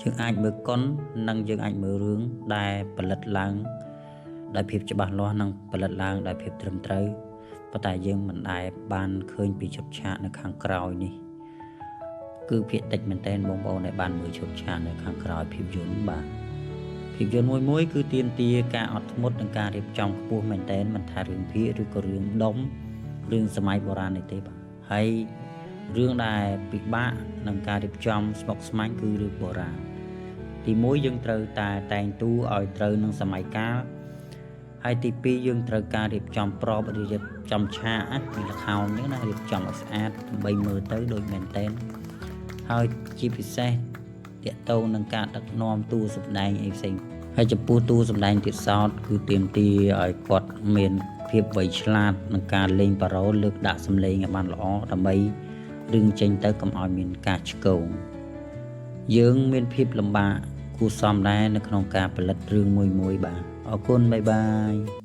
យើងអាចមើលកុននិងយើងអាចមើលរឿងដែលផលិតឡើងដោយភាពច្បាស់លាស់និងផលិតឡើងដោយភាពត្រឹមត្រូវប៉ុន្តែយើងមិនដែលបានឃើញពីឈុតឆាកនៅខាងក្រោយនេះគឺភាគតិចមែនទែនបងប្អូនដែលបានមើលឈុតឆាកនៅខាងក្រោយភាពយន្តបាទភាពយន្តមួយគឺទាមទារការអត់ធ្មត់និងការរៀបចំខ្ពស់មែនទែនមិនថារឿងភាគឬក៏រឿងដុំរឿងសម័យបុរាណនេះទេបាទហើយរឿងដែលពិបាកនឹងការរៀបចំស្មុគស្មាញគឺរឿងបុរាណទី1យើងត្រូវតែងតួឲ្យត្រូវនឹងសម័យកាលហើយទី2យើងត្រូវការរៀបចំប្របរៀបចំឆាកពីល្ខោនហ្នឹងណារៀបចំឲ្យស្អាតដើម្បីមើលទៅដូចមែនទែនហើយជាពិសេសតាក់ទងនឹងការដឹកនាំតួសម្ដែងអីផ្សេងហើយចំពោះតួសម្ដែងទៀតសោតគឺទាមទារឲ្យគាត់មានភាពវៃឆ្លាតនឹងការលេងបារ៉ូលើកដាក់សម្លេងឲ្យបានល្អដើម្បីរឿងចេញទៅកុំឲ្យមានការឆ្កងយើងមានភាពលំបាកគួរសមដែរនៅក្នុងការផលិតរឿងមួយបាទអរគុណបាយបាយ